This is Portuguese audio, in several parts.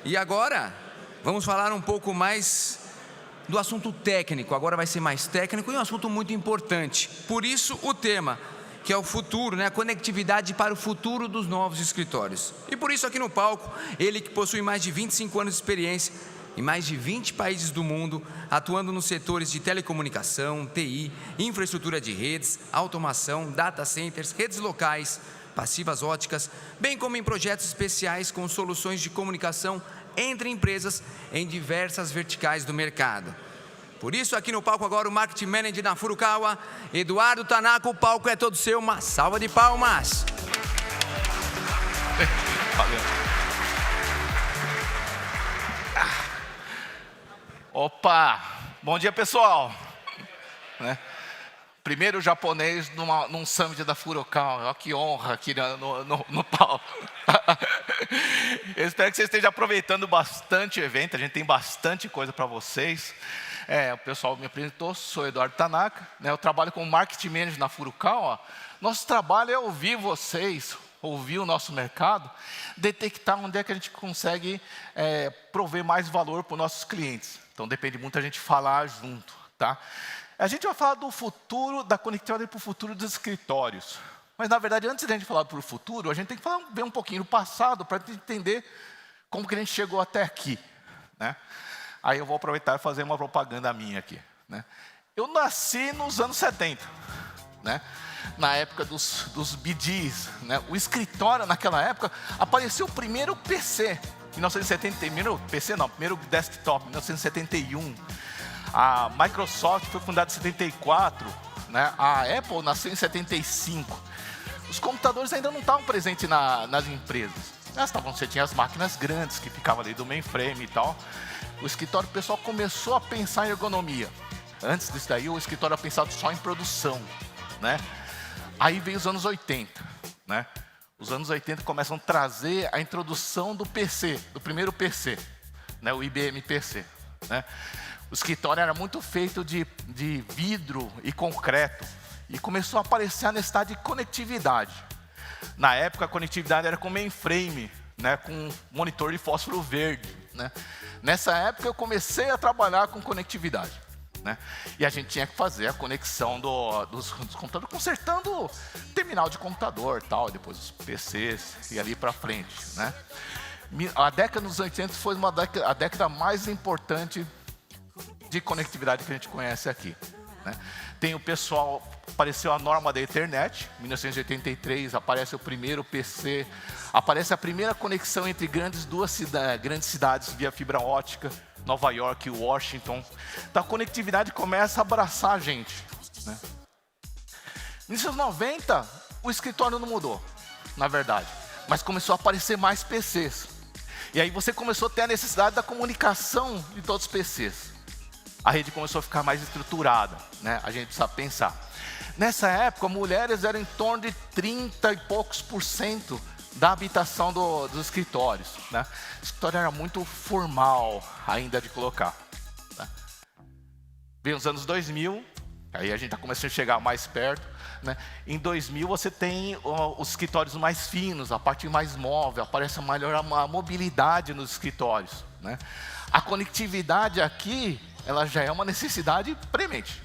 E agora, vamos falar um pouco mais do assunto técnico. Agora vai ser mais técnico e um assunto muito importante. Por isso, o tema, que é o futuro, a conectividade para o futuro dos novos escritórios. E por isso, aqui no palco, ele que possui mais de 25 anos de experiência em mais de 20 países do mundo, atuando nos setores de telecomunicação, TI, infraestrutura de redes, automação, data centers, redes locais, passivas óticas, bem como em projetos especiais com soluções de comunicação entre empresas em diversas verticais do mercado. Por isso, aqui no palco agora, o Marketing Manager da Furukawa, Eduardo Tanaka. O palco é todo seu, uma salva de palmas. Valeu. Opa, bom dia, pessoal. Primeiro japonês num summit da Furukawa. Olha que honra aqui no palco. Eu espero que vocês estejam aproveitando bastante o evento. A gente tem bastante coisa para vocês. O pessoal me apresentou, sou Eduardo Tanaka. Eu trabalho como Marketing Manager na Furukawa. Nosso trabalho é ouvir vocês, ouvir o nosso mercado, detectar onde é que a gente consegue prover mais valor para os nossos clientes. Então depende muito a gente falar junto, tá? A gente vai falar do futuro, da conectividade para o futuro dos escritórios. Mas, na verdade, antes de a gente falar para o futuro, a gente tem que ver um pouquinho do passado para entender como que a gente chegou até aqui. Aí eu vou aproveitar e fazer uma propaganda minha aqui. Eu nasci nos anos 70, na época dos BDs. O escritório, naquela época, apareceu o primeiro PC. Em 1970, primeiro PC não, primeiro desktop, em 1971. A Microsoft foi fundada em 74, a Apple nasceu em 75. Os computadores ainda não estavam presentes nas empresas. Você tinha as máquinas grandes que ficavam ali do mainframe e tal. O escritório, o pessoal começou a pensar em ergonomia. Antes disso daí, o escritório era pensado só em produção. Aí veio os anos 80. Os anos 80 começam a trazer a introdução do PC, do primeiro PC, o IBM PC. O escritório era muito feito de vidro e concreto. E começou a aparecer a necessidade de conectividade. Na época, a conectividade era com mainframe, com monitor de fósforo verde. Nessa época, eu comecei a trabalhar com conectividade. E a gente tinha que fazer a conexão dos computadores, consertando terminal de computador, tal, depois os PCs e ali para frente. A década dos 80 foi a década mais importante de conectividade que a gente conhece aqui. Tem o pessoal, apareceu a norma da Ethernet, em 1983 aparece o primeiro PC, aparece a primeira conexão entre grandes cidades via fibra ótica, Nova York e Washington. Então a conectividade começa a abraçar a gente. Nos anos 90, o escritório não mudou, na verdade, mas começou a aparecer mais PCs. E aí você começou a ter a necessidade da comunicação de todos os PCs. A rede começou a ficar mais estruturada, a gente precisa pensar. Nessa época, mulheres eram em torno de 30 e poucos % da habitação dos escritórios. O escritório era muito formal ainda de colocar. Vem os anos 2000, aí a gente está começando a chegar mais perto. Em 2000 você tem os escritórios mais finos, a parte mais móvel, aparece melhor a mobilidade nos escritórios. A conectividade aqui, ela já é uma necessidade premente.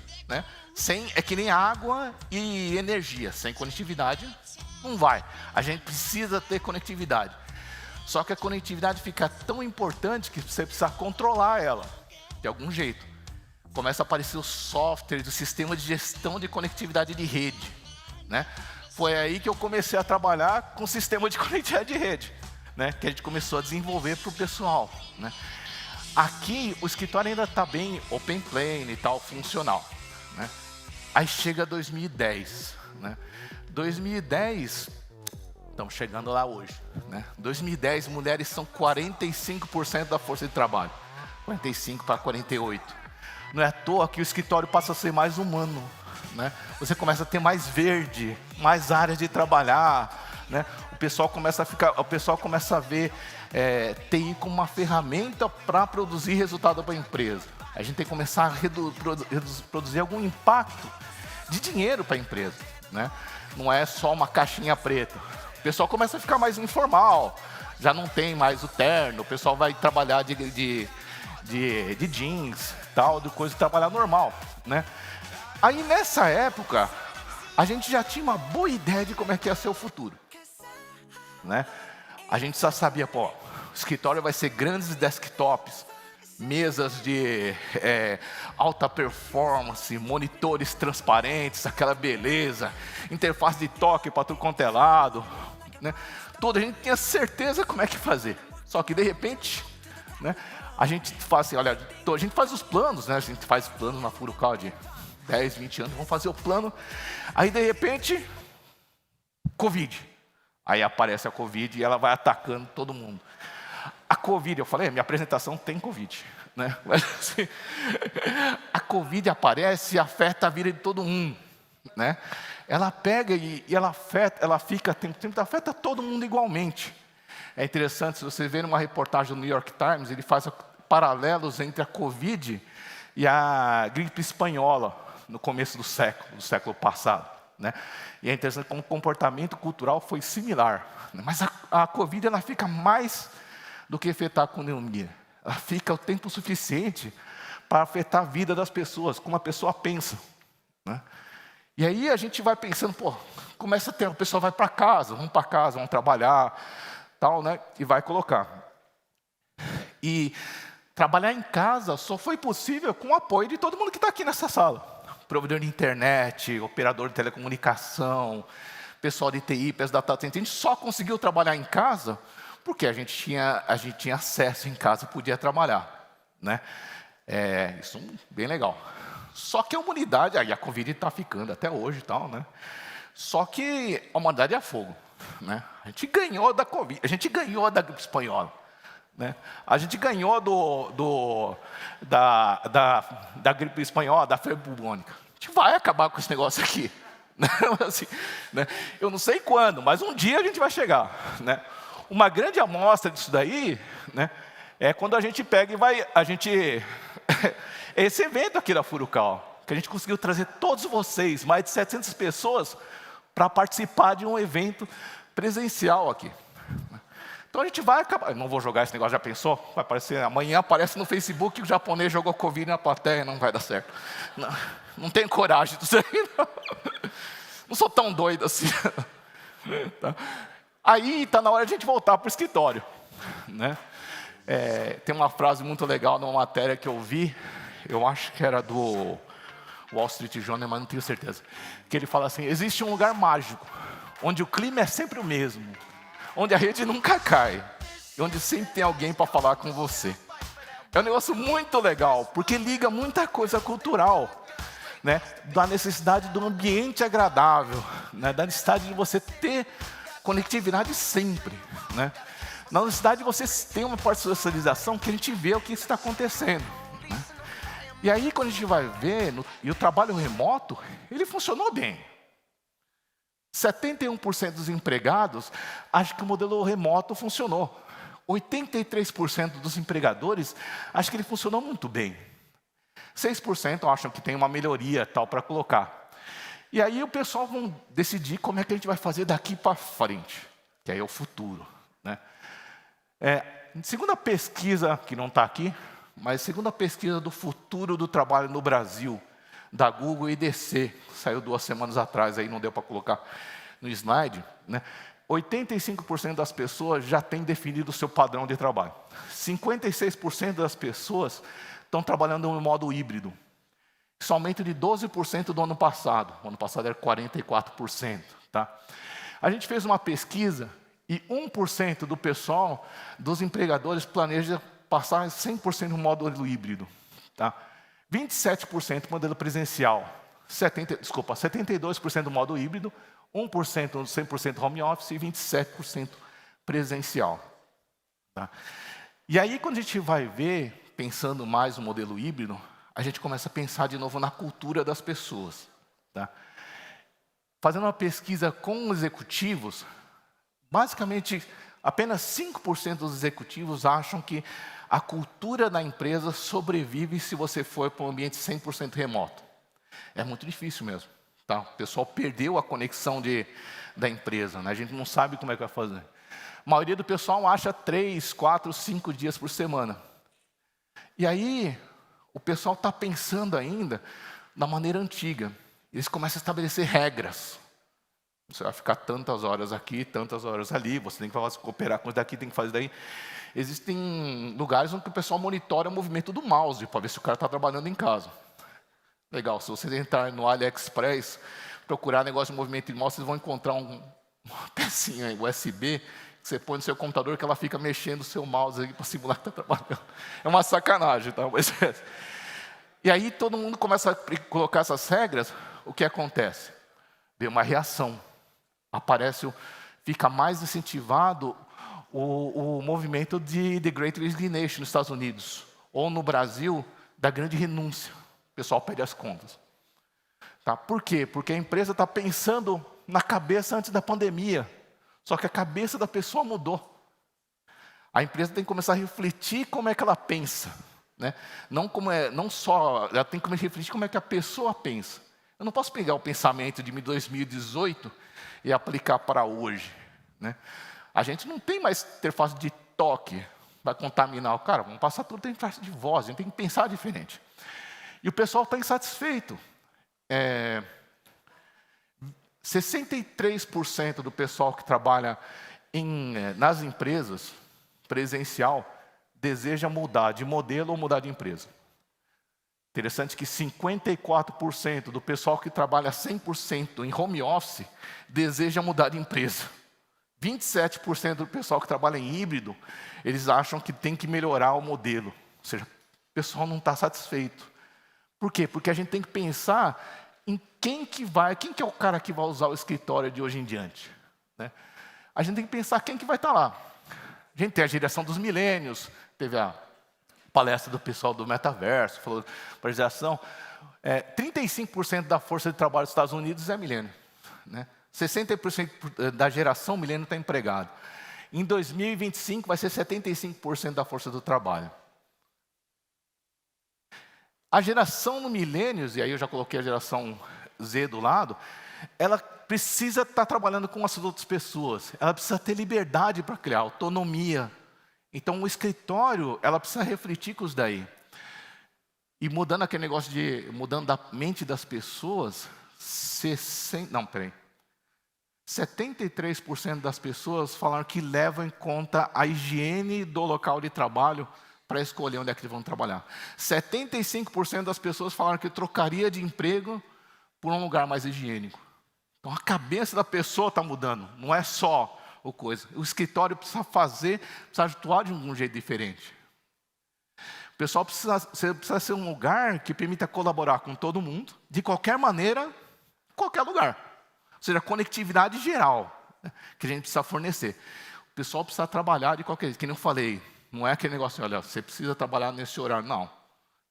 É que nem água e energia, sem conectividade não vai. A gente precisa ter conectividade. Só que a conectividade fica tão importante que você precisa controlar ela, de algum jeito. Começa a aparecer os softwares, o sistema de gestão de conectividade de rede. Foi aí que eu comecei a trabalhar com o sistema de conectividade de rede, que a gente começou a desenvolver para o pessoal. Aqui o escritório ainda está bem open plane e tal, funcional. Aí chega 2010. 2010, estamos chegando lá hoje. 2010, mulheres são 45% da força de trabalho. 45 para 48. Não é à toa que o escritório passa a ser mais humano. Você começa a ter mais verde, mais áreas de trabalhar. O pessoal começa a ver TI como uma ferramenta para produzir resultado para a empresa. A gente tem que começar a produzir algum impacto de dinheiro para a empresa. Não é só uma caixinha preta. O pessoal começa a ficar mais informal. Já não tem mais o terno, o pessoal vai trabalhar de jeans, tal, de coisa de trabalhar normal, né? Aí nessa época, a gente já tinha uma boa ideia de como é que ia ser o futuro, né? A gente só sabia, pô, o escritório vai ser grandes desktops, mesas de alta performance, monitores transparentes, aquela beleza, interface de toque para tudo quanto é lado, né? Tudo, a gente tinha certeza como é que fazer. Só que de repente, né, a gente faz assim, olha, a gente faz os planos, né? A gente faz planos na Furukawa de 10, 20 anos, vamos fazer o plano. Aí de repente, Covid. Aí aparece a Covid e ela vai atacando todo mundo. A Covid, eu falei, minha apresentação tem Covid, né? Mas, assim, a Covid aparece e afeta a vida de todo mundo, né? Ela pega e ela afeta todo mundo igualmente. É interessante, se você ver uma reportagem do New York Times, ele faz paralelos entre a Covid e a gripe espanhola no começo do século passado, né? E é interessante como o comportamento cultural foi similar, né? Mas a Covid ela fica mais do que afetar a economia. Ela fica o tempo suficiente para afetar a vida das pessoas, como a pessoa pensa, né? E aí a gente vai pensando, pô, começa a ter, o pessoal vai para casa, vão trabalhar, tal, né? E vai colocar. E trabalhar em casa só foi possível com o apoio de todo mundo que está aqui nessa sala. Provedor de internet, operador de telecomunicação, pessoal de TI, pessoal da data center. A gente só conseguiu trabalhar em casa porque a gente tinha acesso em casa, podia trabalhar, né? Isso é bem legal. Só que a humanidade, aí a Covid está ficando até hoje e tal, né? Só que a humanidade é fogo, né? A gente ganhou da Covid, a gente ganhou da gripe espanhola, né? A gente ganhou da gripe espanhola, da febre bubônica. A gente vai acabar com esse negócio aqui, né? Assim, né? Eu não sei quando, mas um dia a gente vai chegar, né? Uma grande amostra disso daí, né, é quando a gente pega e esse evento aqui da Furukawa, que a gente conseguiu trazer todos vocês, mais de 700 pessoas, para participar de um evento presencial aqui. Então a gente vai acabar, não vou jogar esse negócio, já pensou? Vai aparecer, amanhã aparece no Facebook que o japonês jogou Covid na plateia, não vai dar certo. Não tenho coragem disso aí, não. Não sou tão doido assim. Tá. Aí está na hora de a gente voltar para o escritório, né? Tem uma frase muito legal numa matéria que eu vi, eu acho que era do Wall Street Journal, mas não tenho certeza, que ele fala assim, existe um lugar mágico, onde o clima é sempre o mesmo, onde a rede nunca cai, e onde sempre tem alguém para falar com você. É um negócio muito legal, porque liga muita coisa cultural, né? Da necessidade do ambiente agradável, né? Da necessidade de você ter conectividade sempre, né? Na necessidade de você ter uma parte de socialização que a gente vê o que está acontecendo, né? E aí quando a gente vai ver, e o trabalho remoto, ele funcionou bem. 71% dos empregados acham que o modelo remoto funcionou. 83% dos empregadores acham que ele funcionou muito bem. 6% acham que tem uma melhoria tal para colocar. E aí o pessoal vai decidir como é que a gente vai fazer daqui para frente, que aí é o futuro, né? Segunda pesquisa, que não está aqui, mas segunda pesquisa do futuro do trabalho no Brasil, da Google e IDC, saiu 2 semanas atrás, aí não deu para colocar no slide, né? 85% das pessoas já têm definido o seu padrão de trabalho. 56% das pessoas estão trabalhando em modo híbrido. Isso aumenta de 12% do ano passado. O ano passado era 44%. Tá? A gente fez uma pesquisa e 1% do pessoal, dos empregadores, planeja passar 100% no modelo híbrido. Tá? 27% modelo presencial. 72% do modo híbrido, 1% 100% home office e 27% presencial. Tá? E aí, quando a gente vai ver, pensando mais no modelo híbrido, a gente começa a pensar de novo na cultura das pessoas. Tá? Fazendo uma pesquisa com executivos, basicamente, apenas 5% dos executivos acham que a cultura da empresa sobrevive se você for para um ambiente 100% remoto. É muito difícil mesmo. Tá? O pessoal perdeu a conexão da empresa, né? A gente não sabe como é que vai fazer. A maioria do pessoal acha 3, 4, 5 dias por semana. E aí, o pessoal está pensando ainda da maneira antiga. Eles começam a estabelecer regras. Você vai ficar tantas horas aqui, tantas horas ali, você tem que cooperar com isso daqui, tem que fazer daí. Existem lugares onde o pessoal monitora o movimento do mouse, para ver se o cara está trabalhando em casa. Legal, se vocês entrarem no AliExpress, procurar negócio de movimento de mouse, vocês vão encontrar uma pecinha USB, que você põe no seu computador, que ela fica mexendo o seu mouse para simular que está trabalhando. É uma sacanagem, tá? Mas, e aí todo mundo começa a colocar essas regras, o que acontece? Vem uma reação. Fica mais incentivado o movimento de The Great Resignation nos Estados Unidos, ou no Brasil, da grande renúncia. O pessoal pede as contas. Tá? Por quê? Porque a empresa está pensando na cabeça antes da pandemia, só que a cabeça da pessoa mudou. A empresa tem que começar a refletir como é que ela pensa. Né? Não só, ela tem que refletir como é que a pessoa pensa. Eu não posso pegar o pensamento de 2018 e aplicar para hoje. Né? A gente não tem mais interface de toque, vai contaminar o cara, vamos passar tudo, tem interface de voz, a gente tem que pensar diferente. E o pessoal está insatisfeito. 63% do pessoal que trabalha nas empresas, presencial, deseja mudar de modelo ou mudar de empresa. Interessante que 54% do pessoal que trabalha 100% em home office deseja mudar de empresa. 27% do pessoal que trabalha em híbrido, eles acham que tem que melhorar o modelo. Ou seja, o pessoal não está satisfeito. Por quê? Porque a gente tem que pensar em quem que é o cara que vai usar o escritório de hoje em diante. Né? A gente tem que pensar quem que vai estar lá. A gente tem a geração dos milênios, teve a palestra do pessoal do metaverso, falou para a geração, 35% da força de trabalho dos Estados Unidos é milênio. Né? 60% da geração milênio está empregado. Em 2025 vai ser 75% da força do trabalho. A geração no milênios, e aí eu já coloquei a geração Z do lado, ela precisa estar trabalhando com as outras pessoas. Ela precisa ter liberdade para criar, autonomia. Então, o escritório, ela precisa refletir com isso daí. E mudando aquele negócio mudando da mente das pessoas, 73% das pessoas falaram que levam em conta a higiene do local de trabalho para escolher onde é que eles vão trabalhar. 75% das pessoas falaram que trocaria de emprego por um lugar mais higiênico. Então, a cabeça da pessoa está mudando, não é só o coisa. O escritório precisa atuar de um jeito diferente. O pessoal precisa ser um lugar que permita colaborar com todo mundo, de qualquer maneira, em qualquer lugar. Ou seja, conectividade geral, né, que a gente precisa fornecer. O pessoal precisa trabalhar de qualquer jeito. Que nem eu falei, não é aquele negócio, olha, você precisa trabalhar nesse horário. Não.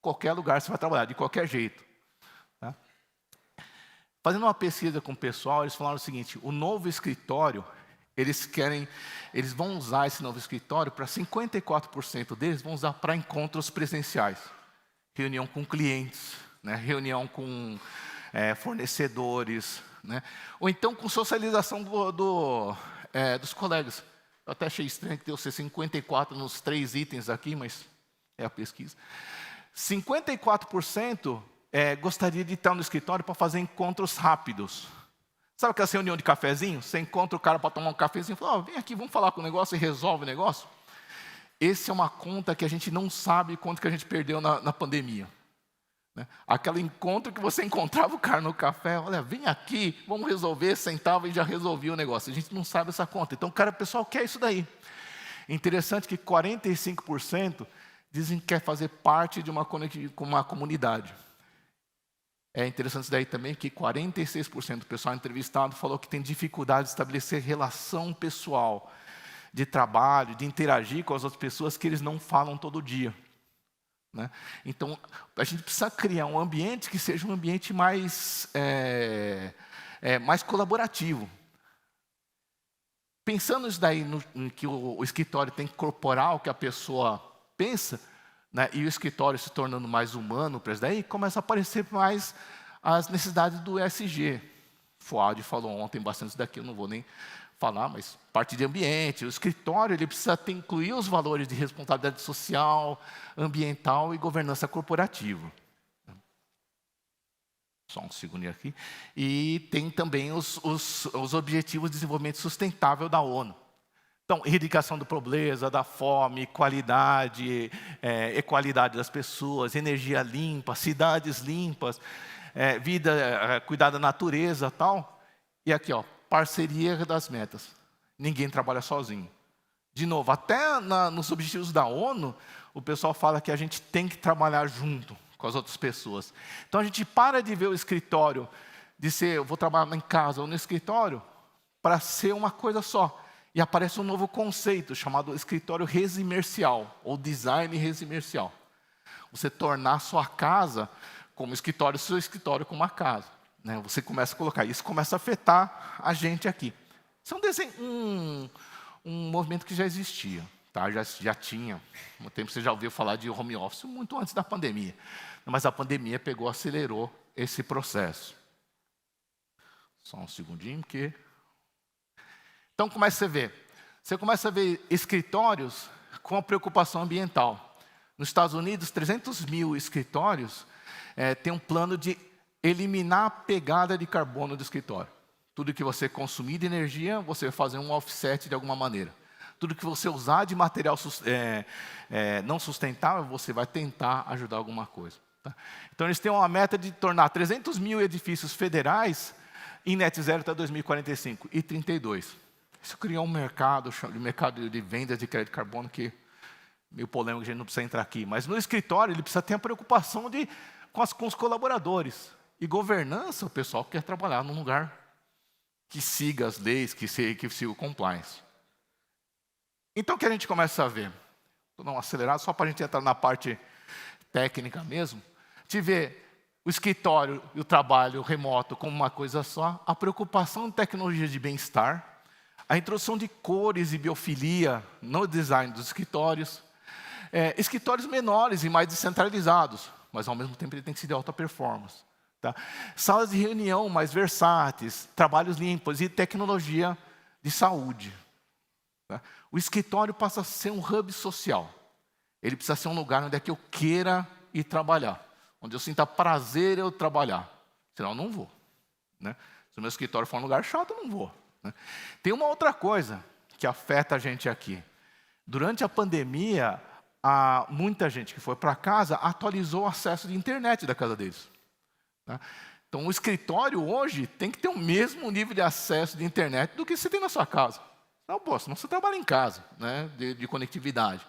Qualquer lugar você vai trabalhar, de qualquer jeito. Tá? Fazendo uma pesquisa com o pessoal, eles falaram o seguinte, o novo escritório, eles vão usar esse novo escritório para 54% deles vão usar para encontros presenciais. Reunião com clientes, né? Reunião com fornecedores, né? Ou então com socialização dos colegas. Eu até achei estranho que deu 54 nos 3 itens aqui, mas é a pesquisa. 54% gostaria de estar no escritório para fazer encontros rápidos. Sabe aquela reunião de cafezinho? Você encontra o cara para tomar um cafezinho e fala, vem aqui, vamos falar com o negócio e resolve o negócio. Essa é uma conta que a gente não sabe quanto que a gente perdeu na pandemia. Né? Aquele encontro que você encontrava o cara no café, olha, vem aqui, vamos resolver, sentava e já resolvia o negócio. A gente não sabe essa conta. Então, o pessoal quer isso daí. Interessante que 45% dizem que quer fazer parte de uma comunidade. É interessante isso daí também, que 46% do pessoal entrevistado falou que tem dificuldade de estabelecer relação pessoal, de trabalho, de interagir com as outras pessoas que eles não falam todo dia. Né? Então, a gente precisa criar um ambiente que seja um ambiente mais colaborativo. Pensando isso daí, que o escritório tem que incorporar o que a pessoa pensa, né, e o escritório se tornando mais humano, para isso daí, começa a aparecer mais as necessidades do ESG. Fuad falou ontem bastante isso daqui, eu não vou nem falar, mas parte de ambiente. O escritório ele precisa incluir os valores de responsabilidade social, ambiental e governança corporativa. Só um segundinho aqui. E tem também os Objetivos de Desenvolvimento Sustentável da ONU. Então, erradicação do pobreza, da fome, qualidade, equalidade das pessoas, energia limpa, cidades limpas, vida, cuidar da natureza, tal. E aqui, ó, parceria das metas. Ninguém trabalha sozinho. De novo, até nos objetivos da ONU, o pessoal fala que a gente tem que trabalhar junto com as outras pessoas. Então a gente para de ver o escritório, de ser, eu vou trabalhar em casa ou no escritório, para ser uma coisa só. E aparece um novo conceito chamado escritório resimercial, ou design resimercial. Você tornar a sua casa como escritório, seu escritório como uma casa. Né? Você começa a colocar, isso começa a afetar a gente aqui. Isso é um movimento que já existia. Tá? Já tinha, no tempo você já ouviu falar de home office muito antes da pandemia. Mas a pandemia pegou, acelerou esse processo. Só um segundinho, porque... Então, como é que você vê? Você começa a ver escritórios com a preocupação ambiental. Nos Estados Unidos, 300 mil escritórios têm um plano de eliminar a pegada de carbono do escritório. Tudo que você consumir de energia, você vai fazer um offset de alguma maneira. Tudo que você usar de material não sustentável, você vai tentar ajudar alguma coisa. Tá? Então, eles têm uma meta de tornar 300 mil edifícios federais em net zero até 2045 e 32. Isso criou um mercado de vendas de crédito de carbono que meio polêmico, a gente não precisa entrar aqui. Mas no escritório, ele precisa ter a preocupação com os colaboradores. E governança, o pessoal quer trabalhar num lugar que siga as leis, que siga o compliance. Então, o que a gente começa a ver? Vou dar uma acelerada só para a gente entrar na parte técnica mesmo. De ver o escritório e o trabalho remoto como uma coisa só, a preocupação em tecnologia de bem-estar, a introdução de cores e biofilia no design dos escritórios, escritórios menores e mais descentralizados, mas ao mesmo tempo ele tem que ser de alta performance. Tá? Salas de reunião mais versáteis, trabalhos limpos e tecnologia de saúde. Tá? O escritório passa a ser um hub social. Ele precisa ser um lugar onde é que eu queira ir trabalhar, onde eu sinta prazer eu trabalhar. Senão eu não vou. Né? Se o meu escritório for um lugar chato, eu não vou. Né? Tem uma outra coisa que afeta a gente aqui. Durante a pandemia, muita gente que foi para casa atualizou o acesso de internet da casa deles. Tá? Então, o escritório hoje tem que ter o mesmo nível de acesso de internet do que você tem na sua casa. Senão você trabalha em casa, né, de conectividade.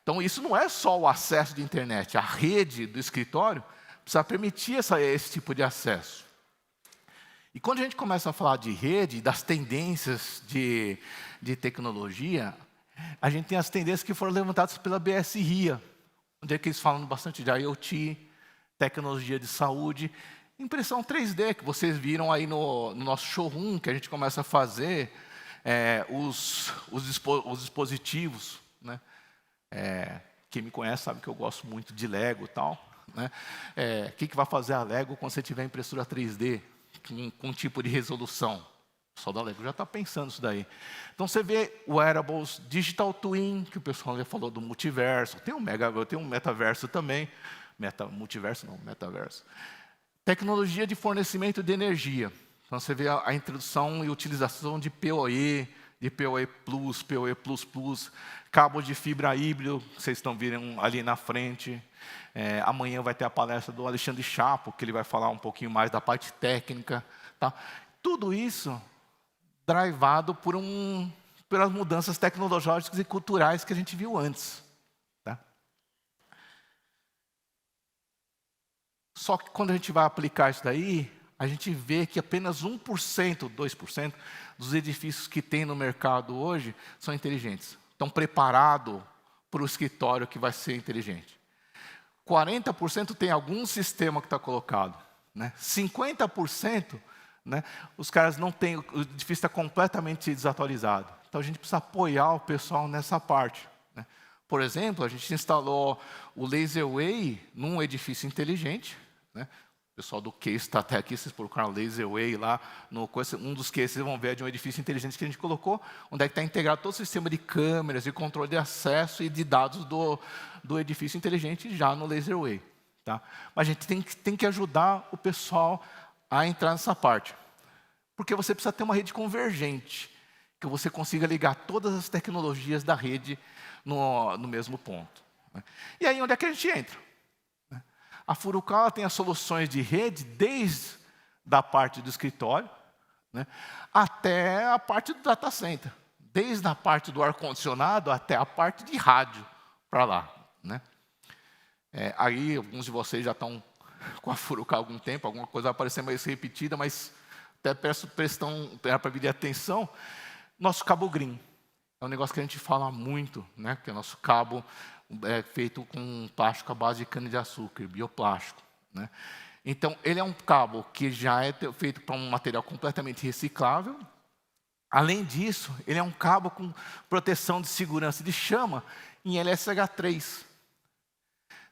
Então, isso não é só o acesso de internet. A rede do escritório precisa permitir esse tipo de acesso. E quando a gente começa a falar de rede, das tendências de tecnologia, a gente tem as tendências que foram levantadas pela BSRIA, onde é que eles falam bastante de IoT, tecnologia de saúde, impressão 3D, que vocês viram aí no nosso showroom, que a gente começa a fazer os dispositivos. Né? Quem me conhece sabe que eu gosto muito de Lego e tal. Né? O que vai fazer a Lego quando você tiver impressora 3D? Com um tipo de resolução. O pessoal da Lego já está pensando isso daí. Então, você vê wearables, digital twin, que o pessoal já falou do multiverso. Tem um metaverso também. Multiverso não, metaverso. Tecnologia de fornecimento de energia. Então, você vê a introdução e utilização de PoE, de PoE+, PoE++, cabos de fibra híbrido, que vocês estão vendo ali na frente. Amanhã vai ter a palestra do Alexandre Chapo, que ele vai falar um pouquinho mais da parte técnica. Tá? Tudo isso drivado pelas mudanças tecnológicas e culturais que a gente viu antes. Tá? Só que quando a gente vai aplicar isso daí, a gente vê que apenas 1%, 2% dos edifícios que tem no mercado hoje são inteligentes. Estão preparados para o escritório que vai ser inteligente. 40% tem algum sistema que está colocado. Né? 50%, né, os caras não têm, o edifício está completamente desatualizado. Então, a gente precisa apoiar o pessoal nessa parte. Né? Por exemplo, a gente instalou o LaserWay num edifício inteligente. Né? O pessoal do case está até aqui, vocês procuram LaserWay lá, um dos cases vocês vão ver é de um edifício inteligente que a gente colocou, onde é que está integrado todo o sistema de câmeras, e controle de acesso e de dados do edifício inteligente já no LaserWay. Tá? Mas a gente tem que ajudar o pessoal a entrar nessa parte. Porque você precisa ter uma rede convergente, que você consiga ligar todas as tecnologias da rede no mesmo ponto. Né? E aí, onde é que a gente entra? A Furukawa tem as soluções de rede desde a parte do escritório, né, até a parte do data center. Desde a parte do ar-condicionado até a parte de rádio para lá. Né? Aí, alguns de vocês já estão com a Furukawa há algum tempo, alguma coisa vai parecer mais repetida, mas até peço para pedir atenção. Nosso cabo green. É um negócio que a gente fala muito, né, que é o nosso cabo é feito com plástico à base de cana-de-açúcar, bioplástico. Né? Então, ele é um cabo que já é feito para um material completamente reciclável. Além disso, ele é um cabo com proteção de segurança de chama em LSH3.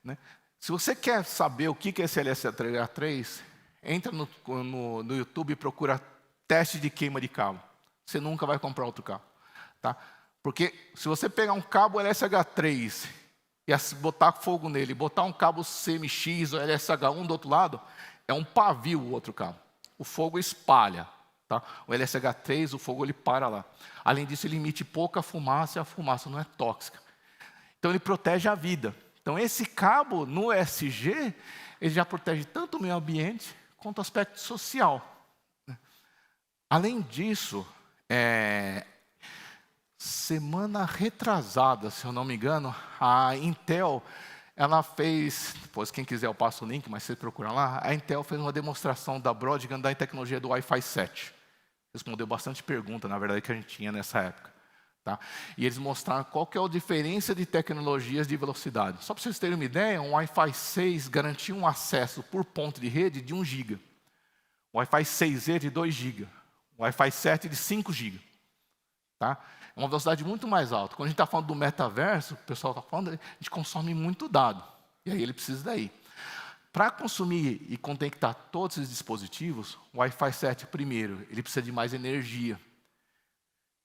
Né? Se você quer saber o que é esse LSH3, entra no YouTube e procura teste de queima de cabo. Você nunca vai comprar outro cabo. Tá? Porque se você pegar um cabo LSH3 e botar fogo nele, botar um cabo CMX ou LSH1 do outro lado, é um pavio o outro cabo. O fogo espalha. Tá? O LSH3, o fogo ele para lá. Além disso, ele emite pouca fumaça e a fumaça não é tóxica. Então, ele protege a vida. Então, esse cabo no ESG, ele já protege tanto o meio ambiente quanto o aspecto social. Além disso, semana retrasada, se eu não me engano, a Intel, ela fez, depois quem quiser eu passo o link, mas você procura lá, a Intel fez uma demonstração da Broadcom da tecnologia do Wi-Fi 7. Respondeu bastante pergunta, na verdade, que a gente tinha nessa época. Tá? E eles mostraram qual que é a diferença de tecnologias de velocidade. Só para vocês terem uma ideia, um Wi-Fi 6 garantia um acesso por ponto de rede de 1 GB. O Wi-Fi 6E de 2 GB. O Wi-Fi 7 de 5 GB. Tá? É uma velocidade muito mais alta. Quando a gente está falando do metaverso, o pessoal está falando, a gente consome muito dado. E aí ele precisa daí. Para consumir e conectar todos esses dispositivos, o Wi-Fi 7, primeiro, ele precisa de mais energia.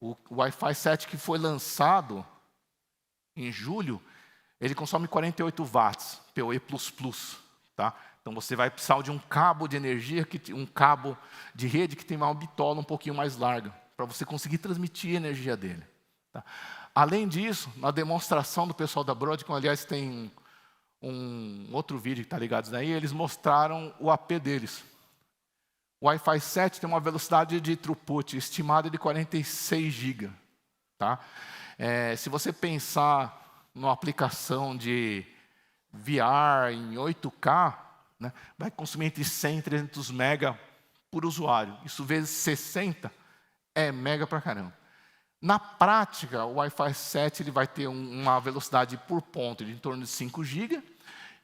O Wi-Fi 7 que foi lançado em julho, ele consome 48 watts, PoE++. Tá? Então você vai precisar de um cabo de energia, um cabo de rede que tem uma bitola um pouquinho mais larga, para você conseguir transmitir a energia dele. Tá? Além disso, na demonstração do pessoal da Broadcom, aliás, tem um outro vídeo que está ligado aí, eles mostraram o AP deles. O Wi-Fi 7 tem uma velocidade de throughput estimada de 46 GB. Tá? Se você pensar numa aplicação de VR em 8K, né, vai consumir entre 100 e 300 mega por usuário. Isso vezes 60 é mega pra caramba. Na prática, o Wi-Fi 7 ele vai ter uma velocidade por ponto de em torno de 5 GB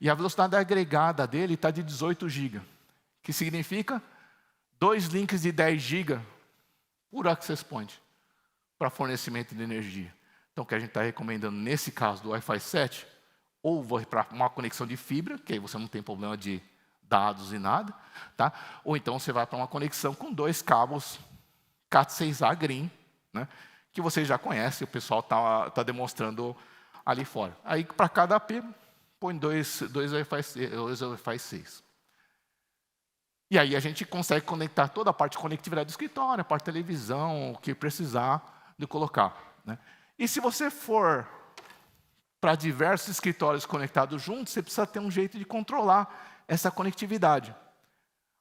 e a velocidade agregada dele está de 18 GB, que significa 2 links de 10 GB por access point para fornecimento de energia. Então, o que a gente está recomendando nesse caso do Wi-Fi 7, ou para uma conexão de fibra, que aí você não tem problema de dados e nada, tá? Ou então você vai para uma conexão com 2 cabos Cat6A Green, né? Que vocês já conhecem, o pessoal está demonstrando ali fora. Aí, para cada AP, põe dois Wi-Fi 6. E aí a gente consegue conectar toda a parte de conectividade do escritório, a parte de televisão, o que precisar de colocar. Né? E se você for para diversos escritórios conectados juntos, você precisa ter um jeito de controlar essa conectividade.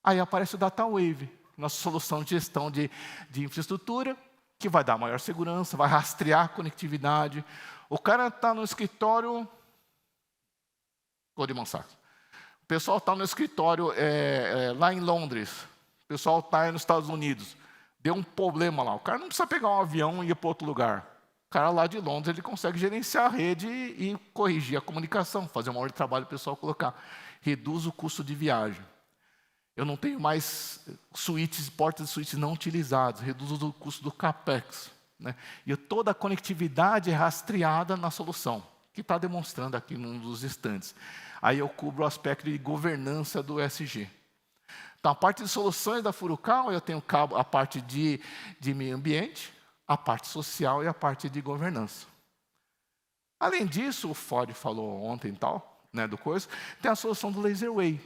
Aí aparece o DataWave, nossa solução de gestão de infraestrutura, que vai dar maior segurança, vai rastrear a conectividade. O cara está no escritório Goldman Sachs. O pessoal está no escritório lá em Londres. O pessoal está nos Estados Unidos. Deu um problema lá. O cara não precisa pegar um avião e ir para outro lugar. O cara lá de Londres ele consegue gerenciar a rede e corrigir a comunicação, fazer uma hora de trabalho para o pessoal colocar. Reduz o custo de viagem. Eu não tenho mais portas de suítes não utilizadas. Reduz o custo do CAPEX. Né? E toda a conectividade é rastreada na solução, que está demonstrando aqui num dos estantes. Aí eu cubro o aspecto de governança do ESG. Então, a parte de soluções da Furukawa, eu tenho a parte de meio ambiente, a parte social e a parte de governança. Além disso, o Ford falou ontem e tal, né, do coisa, tem a solução do LaserWay.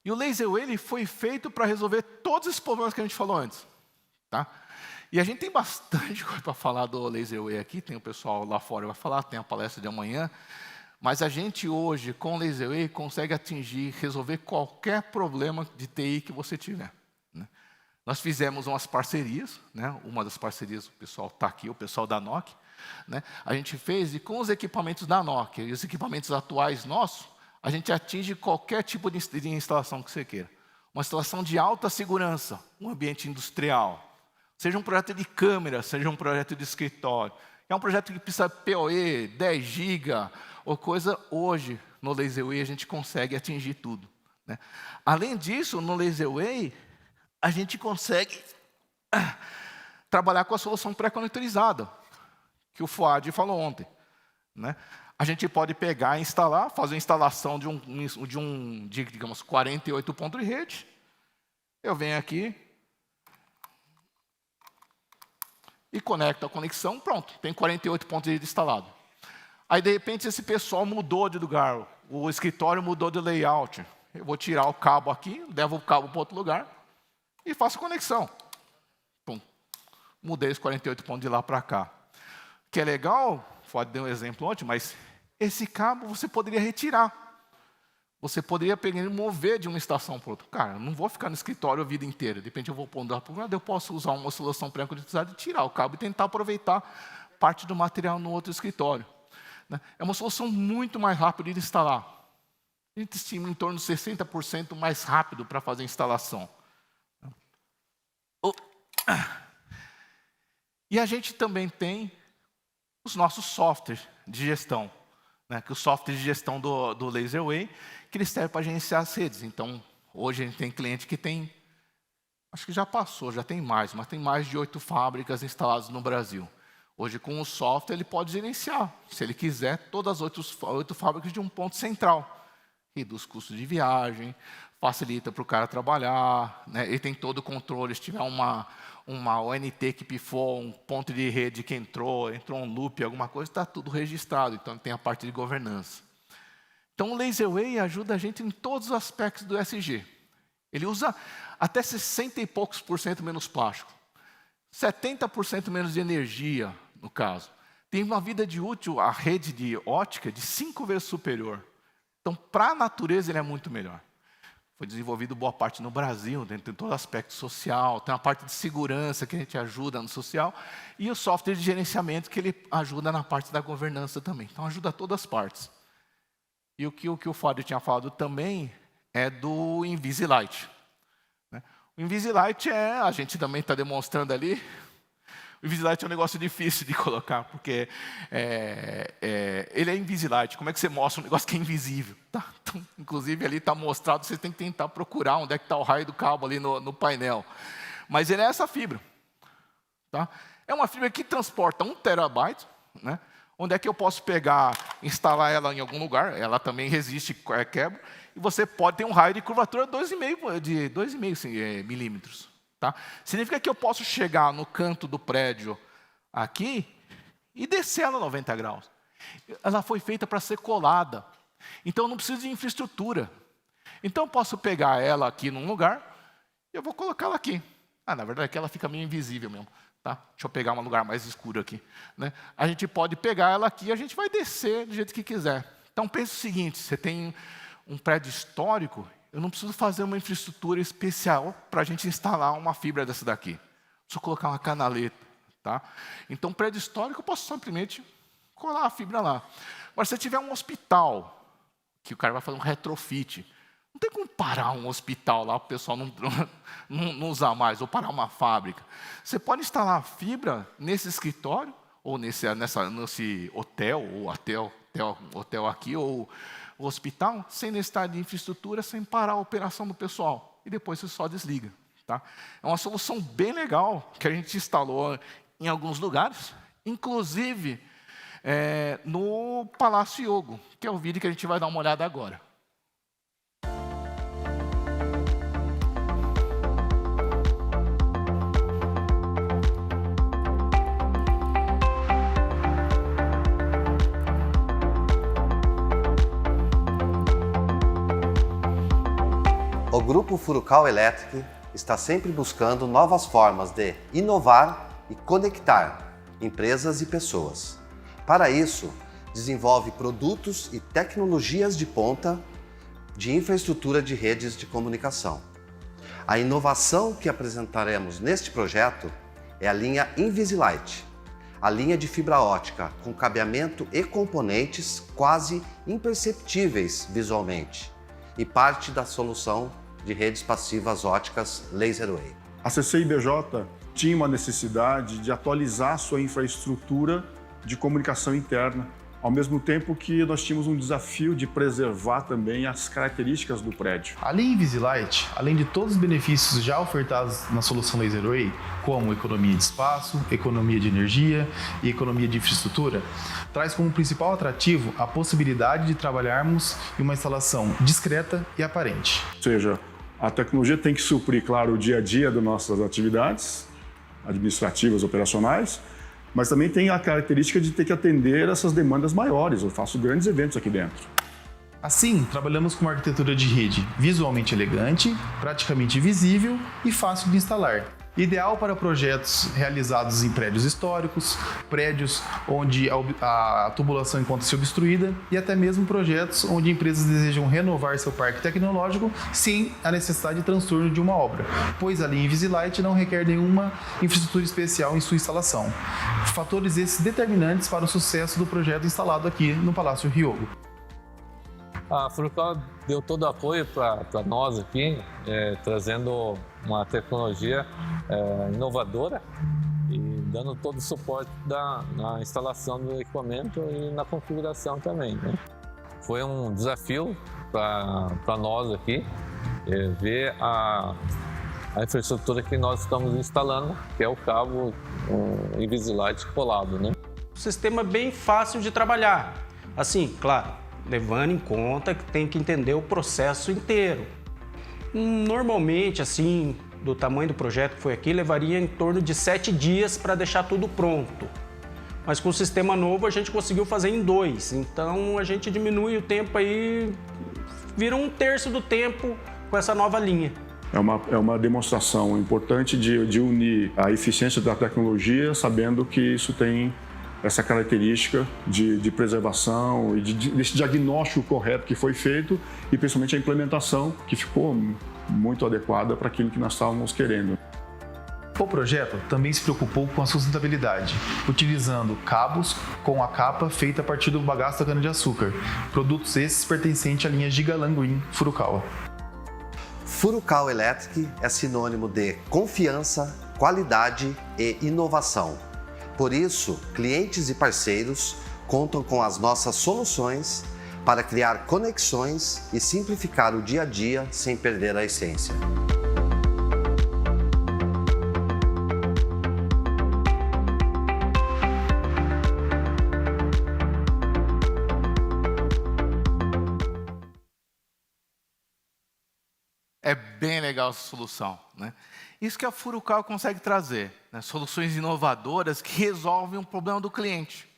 E o LaserWay ele foi feito para resolver todos esses problemas que a gente falou antes. Tá? E a gente tem bastante coisa para falar do LaserWay aqui, tem o pessoal lá fora que vai falar, tem a palestra de amanhã. Mas a gente hoje, com o LaserWay, consegue resolver qualquer problema de TI que você tiver. Né? Nós fizemos umas parcerias, né? Uma das parcerias, o pessoal está aqui, o pessoal da Nokia. Né? A gente fez, e com os equipamentos da Nokia e os equipamentos atuais nossos, a gente atinge qualquer tipo de instalação que você queira. Uma instalação de alta segurança, um ambiente industrial, seja um projeto de câmera, seja um projeto de escritório. É um projeto que precisa de PoE, 10 GB, ou coisa, hoje, no LaserWay, a gente consegue atingir tudo. Né? Além disso, no LaserWay, a gente consegue trabalhar com a solução pré-conectorizada, que o Fuad falou ontem. Né? A gente pode pegar e instalar, fazer a instalação de digamos, 48 pontos de rede. Eu venho aqui e conecto a conexão, pronto, tem 48 pontos de rede instalado. Aí, de repente, esse pessoal mudou de lugar, o escritório mudou de layout. Eu vou tirar o cabo aqui, levo o cabo para outro lugar e faço conexão. Pum. Mudei os 48 pontos de lá para cá. O que é legal, pode dar um exemplo ontem, mas esse cabo você poderia retirar. Você poderia pegar e mover de uma estação para outra. Cara, eu não vou ficar no escritório a vida inteira. De repente eu vou pôr para o lado, eu posso usar uma solução pré-conectorizada e tirar o cabo e tentar aproveitar parte do material no outro escritório. É uma solução muito mais rápida de instalar. A gente estima em torno de 60% mais rápido para fazer a instalação. E a gente também tem os nossos softwares de gestão. Né, que o software de gestão do LaserWay, que ele serve para gerenciar as redes. Então, hoje a gente tem cliente que tem, acho que já passou, já tem mais, mas tem mais de 8 fábricas instaladas no Brasil. Hoje, com o software, ele pode gerenciar, se ele quiser, todas as 8 fábricas de um ponto central. Reduz custos de viagem, facilita para o cara trabalhar, né? Ele tem todo o controle. Se tiver uma ONT que pifou, um ponto de rede que entrou um loop, alguma coisa, está tudo registrado. Então, tem a parte de governança. Então, o LaserWay ajuda a gente em todos os aspectos do SG. Ele usa até 60 e poucos % menos plástico, 70% menos de energia, no caso. Tem uma vida de útil, a rede de ótica, de 5 vezes superior. Então, para a natureza, ele é muito melhor. Foi desenvolvido boa parte no Brasil, tem todo o aspecto social, tem a parte de segurança que a gente ajuda no social, e o software de gerenciamento que ele ajuda na parte da governança também. Então, ajuda todas as partes. E o que o Fábio tinha falado também é do Invisilight. O Invisilight a gente também está demonstrando ali. O Invisilight é um negócio difícil de colocar, porque ele é Invisilight. Como é que você mostra um negócio que é invisível? Tá? Então, inclusive, ali está mostrado, você tem que tentar procurar onde é que está o raio do cabo ali no painel. Mas ele é essa fibra. Tá? É uma fibra que transporta 1 terabyte, né? Onde é que eu posso pegar, instalar ela em algum lugar, ela também resiste quebra, e você pode ter um raio de curvatura de 2,5 milímetros. Tá? Significa que eu posso chegar no canto do prédio aqui e descer ela 90 graus. Ela foi feita para ser colada. Então, eu não preciso de infraestrutura. Então, eu posso pegar ela aqui num lugar e eu vou colocar ela aqui. Na verdade, aqui ela fica meio invisível mesmo. Tá? Deixa eu pegar um lugar mais escuro aqui. Né? A gente pode pegar ela aqui e a gente vai descer do jeito que quiser. Então, pense o seguinte, você tem um prédio histórico, eu não preciso fazer uma infraestrutura especial para a gente instalar uma fibra dessa daqui. Preciso colocar uma canaleta. Tá? Então, prédio histórico, eu posso simplesmente colar a fibra lá. Agora, se tiver um hospital, que o cara vai fazer um retrofit, não tem como parar um hospital lá para o pessoal não usar mais, ou parar uma fábrica. Você pode instalar a fibra nesse escritório, ou nesse hotel, ou hotel aqui, ou o hospital, sem necessidade de infraestrutura, sem parar a operação do pessoal. E depois você só desliga. Tá? É uma solução bem legal, que a gente instalou em alguns lugares, inclusive no Palácio Yogo, que é o vídeo que a gente vai dar uma olhada agora. O Grupo Furukawa Electric está sempre buscando novas formas de inovar e conectar empresas e pessoas. Para isso, desenvolve produtos e tecnologias de ponta de infraestrutura de redes de comunicação. A inovação que apresentaremos neste projeto é a linha Invisilight, a linha de fibra ótica com cabeamento e componentes quase imperceptíveis visualmente e parte da solução de redes passivas óticas LaserWave. A CCIBJ tinha uma necessidade de atualizar sua infraestrutura de comunicação interna, ao mesmo tempo que nós tínhamos um desafio de preservar também as características do prédio. A linha Invisilight, além de todos os benefícios já ofertados na solução LaserWave, como economia de espaço, economia de energia e economia de infraestrutura, traz como principal atrativo a possibilidade de trabalharmos em uma instalação discreta e aparente. Ou seja, a tecnologia tem que suprir, claro, o dia a dia das nossas atividades administrativas, operacionais, mas também tem a característica de ter que atender essas demandas maiores. Eu faço grandes eventos aqui dentro. Assim, trabalhamos com uma arquitetura de rede visualmente elegante, praticamente visível e fácil de instalar. Ideal para projetos realizados em prédios históricos, prédios onde a tubulação encontra-se obstruída e até mesmo projetos onde empresas desejam renovar seu parque tecnológico sem a necessidade de transtorno de uma obra, pois a linha Invisilight não requer nenhuma infraestrutura especial em sua instalação. Fatores esses determinantes para o sucesso do projeto instalado aqui no Palácio Hyogo. A Furukawa deu todo o apoio para nós aqui, trazendo uma tecnologia inovadora e dando todo o suporte na instalação do equipamento e na configuração também, né? Foi um desafio para nós aqui ver a infraestrutura que nós estamos instalando, que é o cabo Invisilight colado, né? Um sistema bem fácil de trabalhar, assim, claro, levando em conta que tem que entender o processo inteiro. Normalmente, assim, do tamanho do projeto que foi aqui, levaria em torno de 7 dias para deixar tudo pronto. Mas com o sistema novo a gente conseguiu fazer em 2, então a gente diminui o tempo aí, vira 1/3 do tempo com essa nova linha. É uma demonstração importante de unir a eficiência da tecnologia, sabendo que isso tem essa característica de preservação e desse diagnóstico correto que foi feito e principalmente a implementação que ficou muito adequada para aquilo que nós estávamos querendo. O projeto também se preocupou com a sustentabilidade, utilizando cabos com a capa feita a partir do bagaço da cana-de-açúcar, produtos esses pertencentes à linha Gigalan Green Furukawa. Furukawa Electric é sinônimo de confiança, qualidade e inovação. Por isso, clientes e parceiros contam com as nossas soluções para criar conexões e simplificar o dia a dia sem perder a essência. É bem legal essa solução, né? Isso que a Furukawa consegue trazer, né? Soluções inovadoras que resolvem um problema do cliente,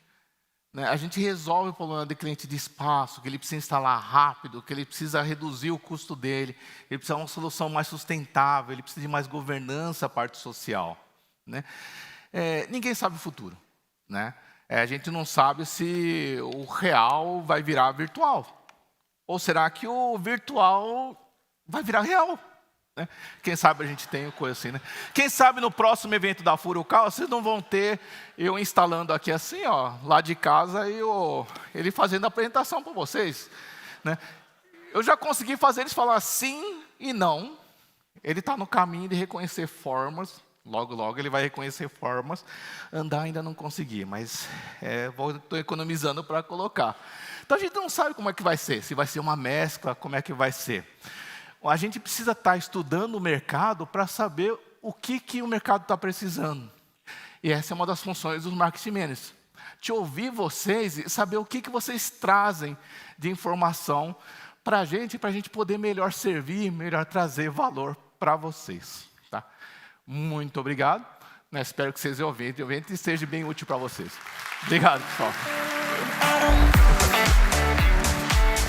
né? A gente resolve o problema do cliente de espaço, que ele precisa instalar rápido, que ele precisa reduzir o custo dele, ele precisa de uma solução mais sustentável, ele precisa de mais governança, a parte social, né? Ninguém sabe o futuro, né? A gente não sabe se o real vai virar virtual, ou será que o virtual vai virar real, né? Quem sabe a gente tem coisa assim, né? Quem sabe no próximo evento da Furukawa vocês não vão ter eu instalando aqui assim, ó, lá de casa e ele fazendo a apresentação para vocês, né? Eu já consegui fazer eles falar sim e não. Ele está no caminho de reconhecer formas. Logo, logo ele vai reconhecer formas. Andar ainda não consegui, mas estou economizando para colocar. Então a gente não sabe como é que vai ser. Se vai ser uma mescla, como é que vai ser. A gente precisa estar estudando o mercado para saber o que o mercado está precisando. E essa é uma das funções dos marketing managers. De ouvir vocês e saber o que vocês trazem de informação para a gente poder melhor servir, melhor trazer valor para vocês. Tá? Muito obrigado. Espero que vocês o evento seja bem útil para vocês. Obrigado, pessoal.